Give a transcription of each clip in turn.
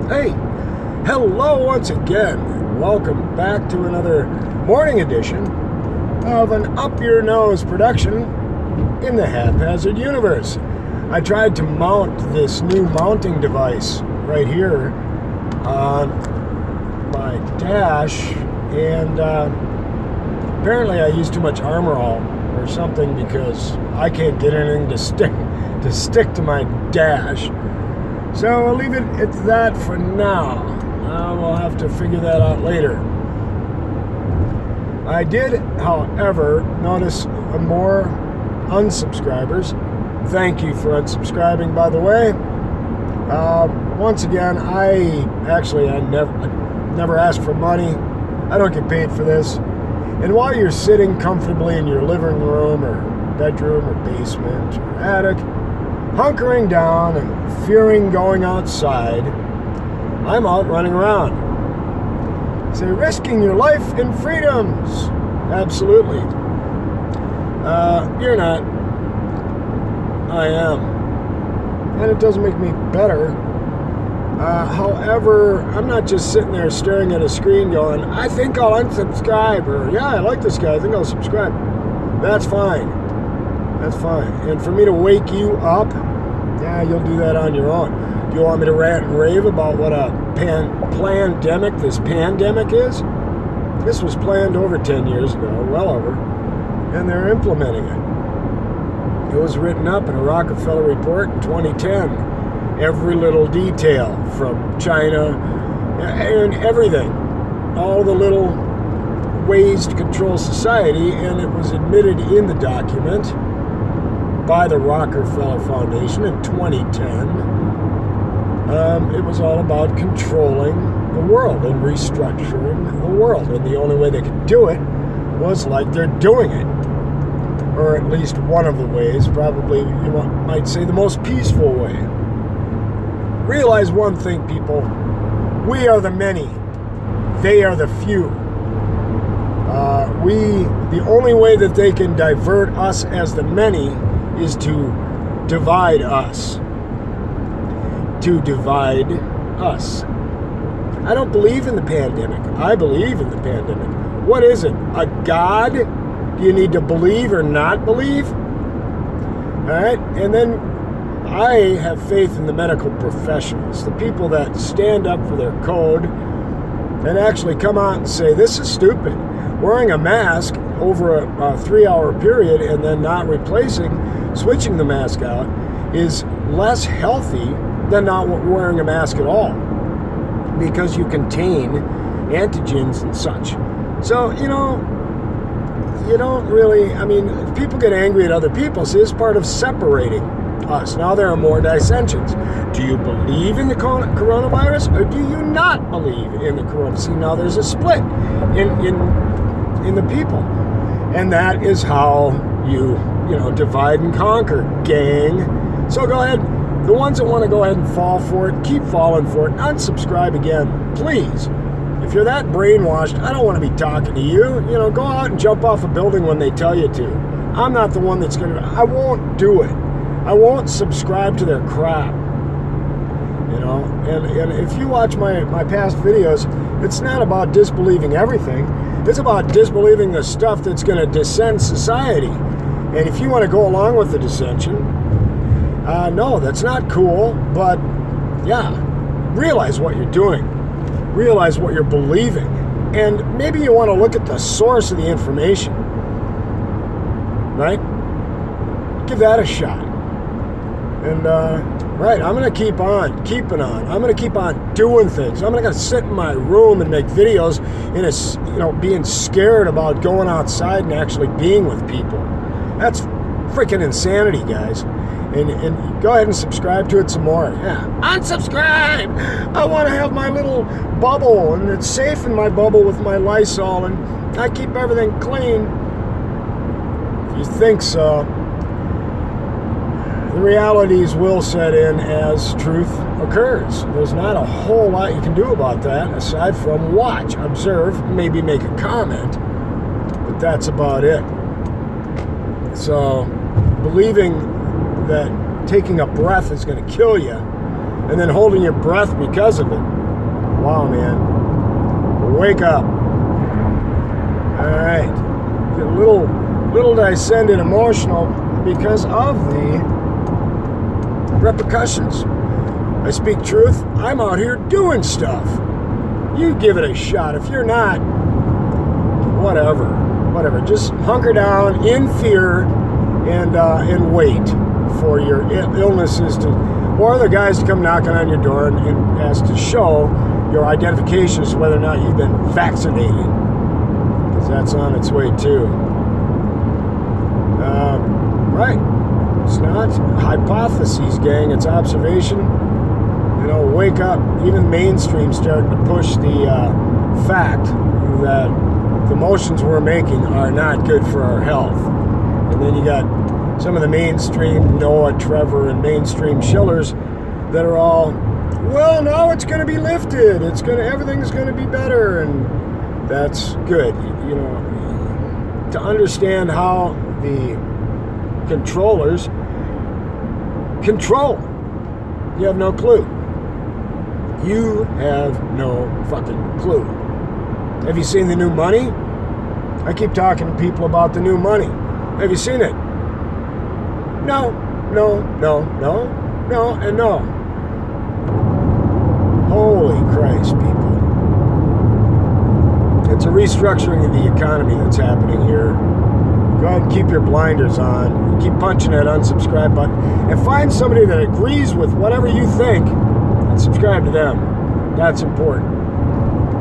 Hey, hello once again. Welcome back to another morning edition of an Up Your Nose production in the haphazard universe. I tried to mount this new mounting device right here on my dash, and apparently I used too much Armor All or something because I can't get anything to stick to my dash. So I'll leave it at that for now. We'll have to figure that out later. I did, however, notice more unsubscribers. Thank you for unsubscribing, by the way. Once again, I never ask for money. I don't get paid for this. And while you're sitting comfortably in your living room or bedroom or basement or attic, hunkering down and fearing going outside, I'm out running around. Say, risking your life and freedoms. Absolutely. You're not. I am. And it doesn't make me better. However, I'm not just sitting there staring at a screen going, I think I'll unsubscribe, or yeah, I like this guy, I think I'll subscribe. That's fine. That's fine. And for me to wake you up, yeah, you'll do that on your own. Do you want me to rant and rave about what a this pandemic is? This was planned over 10 years ago, well over, and they're implementing it. It was written up in a Rockefeller report in 2010. Every little detail from China and everything. All the little ways to control society, and it was admitted in the document by the Rockefeller Foundation in 2010. It was all about controlling the world and restructuring the world, and the only way they could do it was like they're doing it, or at least one of the ways, probably you might say the most peaceful way. Realize one thing, people: we are the many, they are the few. The only way that they can divert us as the many is to divide us. To divide us. I don't believe in the pandemic. I believe in the pandemic. What is it? A God? Do you need to believe or not believe? All right? And then I have faith in the medical professionals, the people that stand up for their code and actually come out and say, this is stupid. Wearing a mask over a 3-hour period and then not switching the mask out is less healthy than not wearing a mask at all, because you contain antigens and such. So, you don't really, people get angry at other people, so it's part of separating us. Now there are more dissensions. Do you believe in the coronavirus, or do you not believe in the coronavirus? See, now there's a split in the people. And that is how you divide and conquer, gang. So go ahead. The ones that want to go ahead and fall for it, keep falling for it. Unsubscribe again, please. If you're that brainwashed, I don't want to be talking to you. Go out and jump off a building when they tell you to. I'm not the one that's going to. I won't do it. I won't subscribe to their crap. And if you watch my past videos, it's not about disbelieving everything. It's about disbelieving the stuff that's going to dissent society. And if you want to go along with the dissension, no, that's not cool, but yeah, realize what you're doing. Realize what you're believing. And maybe you want to look at the source of the information, right? Give that a shot. And, right, I'm going to keep on keeping on. I'm going to keep on doing things. I'm not going to sit in my room and make videos being scared about going outside and actually being with people. That's freaking insanity, guys. And go ahead and subscribe to it some more. Yeah, unsubscribe! I want to have my little bubble, and it's safe in my bubble with my Lysol, and I keep everything clean. If you think so, the realities will set in as truth occurs. There's not a whole lot you can do about that aside from watch, observe, maybe make a comment, but that's about it. So, believing that taking a breath is going to kill you and then holding your breath because of it. Wow, man. Wake up. All right. Get a little descended emotional because of the repercussions. I speak truth. I'm out here doing stuff. You give it a shot. If you're not, whatever. Just hunker down in fear and wait for your illnesses to, or the guys to come knocking on your door and ask to show your identification as to whether or not you've been vaccinated, because that's on its way too. Right. It's not hypotheses, gang. It's observation. Wake up. Even mainstream starting to push the fact that the motions we're making are not good for our health. And then you got some of the mainstream Noah, Trevor, and mainstream shillers that are all, well, now it's going to be lifted. Everything's going to be better, and that's good. To understand how the controllers control. You have no clue. You have no fucking clue. Have you seen the new money? I keep talking to people about the new money. Have you seen it? No, and no. Holy Christ, people. It's a restructuring of the economy that's happening here. Go ahead and keep your blinders on. Keep punching that unsubscribe button. And find somebody that agrees with whatever you think and subscribe to them. That's important.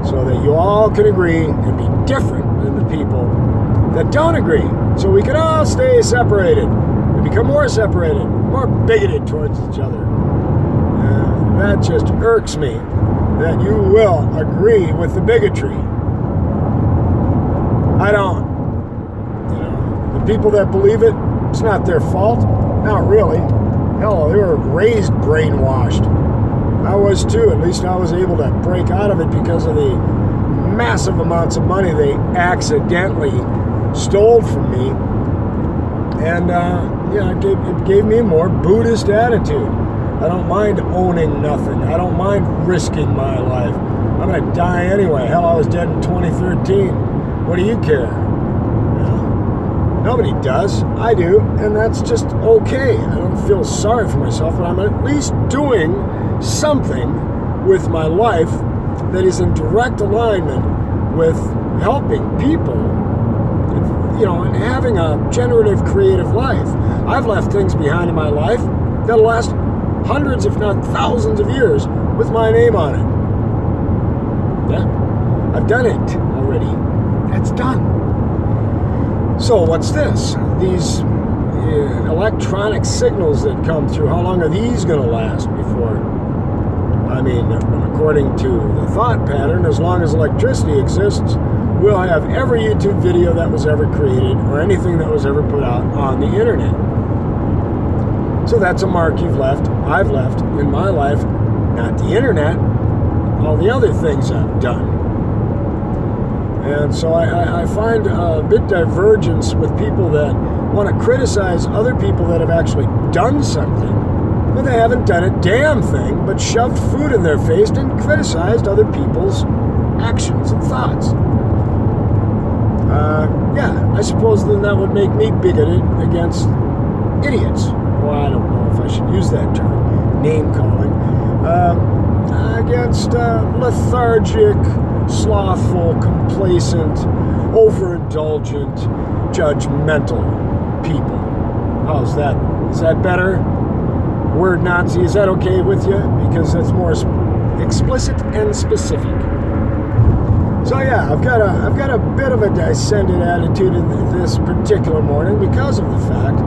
So that you all can agree and be different than the people that don't agree. So we can all stay separated and become more separated, more bigoted towards each other. That just irks me that you will agree with the bigotry. I don't. The people that believe it, it's not their fault. Not really. Hell, they were raised brainwashed. I was too. At least I was able to break out of it because of the massive amounts of money they accidentally stole from me. And it gave me a more Buddhist attitude. I don't mind owning nothing. I don't mind risking my life. I'm going to die anyway. Hell, I was dead in 2013. What do you care? Nobody does. I do. And that's just okay. I don't feel sorry for myself, but I'm at least doing something with my life that is in direct alignment with helping people, and having a generative, creative life. I've left things behind in my life that'll last hundreds, if not thousands of years with my name on it. Yeah, I've done it already. That's done. So what's this? These electronic signals that come through, how long are these going to last before? According to the thought pattern, as long as electricity exists, we'll have every YouTube video that was ever created or anything that was ever put out on the internet. So that's a mark you've left, I've left in my life, not the internet, all the other things I've done. And so I find a bit divergence with people that want to criticize other people that have actually done something, but they haven't done a damn thing but shoved food in their face and criticized other people's actions and thoughts. I suppose then that would make me bigoted against idiots. Well, I don't know if I should use that term, name calling, against lethargic, slothful, complacent, overindulgent, judgmental people. How's that? Is that better? Word Nazi, is that okay with you? Because that's more explicit and specific. So yeah, I've got a bit of a descended attitude in this particular morning because of the fact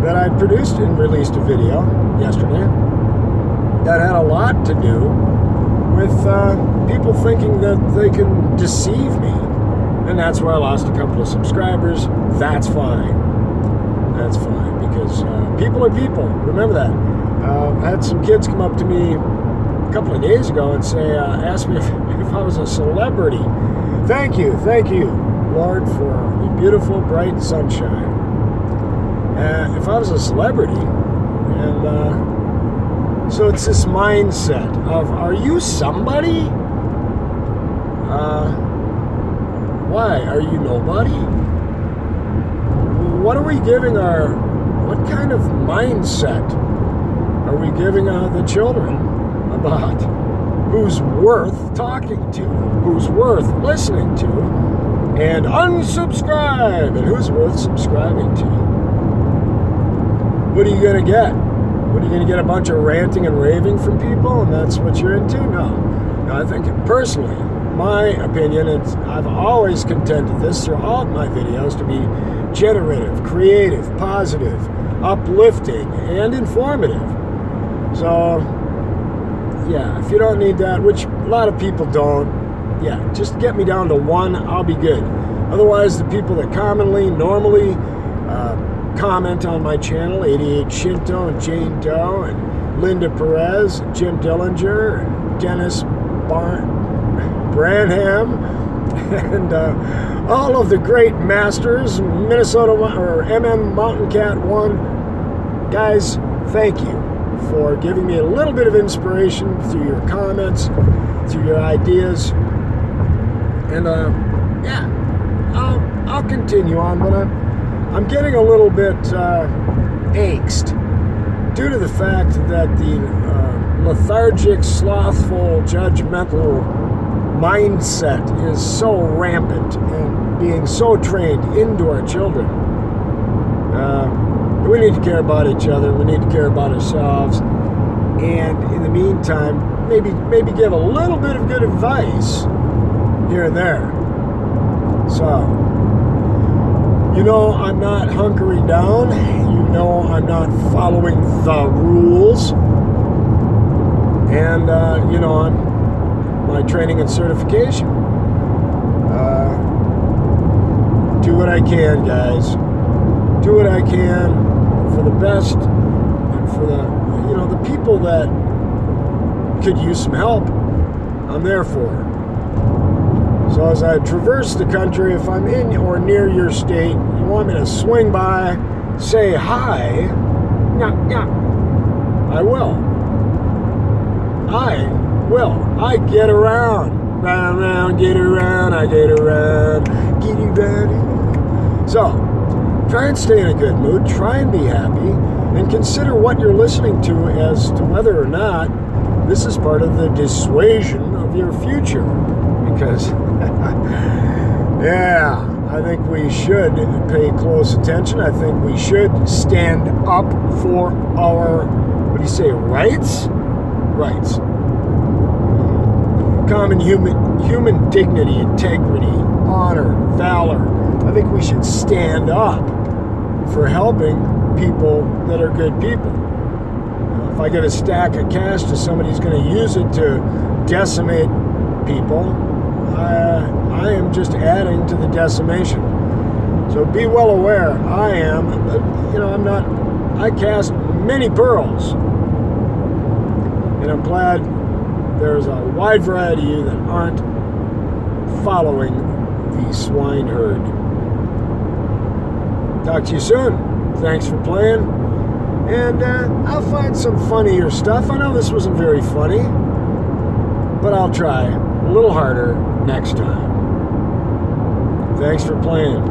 that I produced and released a video yesterday that had a lot to do with people thinking that they can deceive me. And that's where I lost a couple of subscribers. That's fine. That's fine, because people are people. Remember that. I had some kids come up to me a couple of days ago and ask me if I was a celebrity. Thank you, Lord, for the beautiful, bright sunshine. If I was a celebrity, and So it's this mindset of, are you somebody? Why? Are you nobody? What are we giving what kind of mindset are we giving the children about who's worth talking to, who's worth listening to, and unsubscribe, and who's worth subscribing to? What are you going to get? What are you going to get, a bunch of ranting and raving from people, and that's what you're into? No, I think personally, my opinion, I've always contended this throughout my videos to be generative, creative, positive, uplifting, and informative. So, yeah, if you don't need that, which a lot of people don't, yeah, just get me down to one, I'll be good. Otherwise, the people that normally comment on my channel, 88 Shinto and Jane Doe and Linda Perez, and Jim Dillinger, and Dennis Branham, and all of the great masters, Minnesota or MM Mountain Cat 1. Guys, thank you for giving me a little bit of inspiration through your comments, through your ideas. And yeah, I'll continue on, but I'm getting a little bit angst due to the fact that the lethargic, slothful, judgmental mindset is so rampant and being so trained into our children. We need to care about each other. We need to care about ourselves. And in the meantime, maybe give a little bit of good advice here and there. So, you know I'm not hunkering down. You know I'm not following the rules. And, you know, on my training and certification. Do what I can, guys. Do what I can for the best and for the people that could use some help. I'm there for. So as I traverse the country, if I'm in or near your state, you want me to swing by, say hi, I will. I get around. Round, get around, I get around, get around. So, try and stay in a good mood, try and be happy, and consider what you're listening to as to whether or not this is part of the dissuasion of your future. Because, yeah, I think we should pay close attention. I think we should stand up for our, rights? Rights. Common human dignity, integrity, honor, valor. I think we should stand up for helping people that are good people. If I get a stack of cash to somebody who's going to use it to decimate people, I am just adding to the decimation. So be well aware, I cast many pearls. And I'm glad there's a wide variety of you that aren't following the swine herd. Talk to you soon. Thanks for playing. And I'll find some funnier stuff. I know this wasn't very funny, but I'll try a little harder next time. Thanks for playing.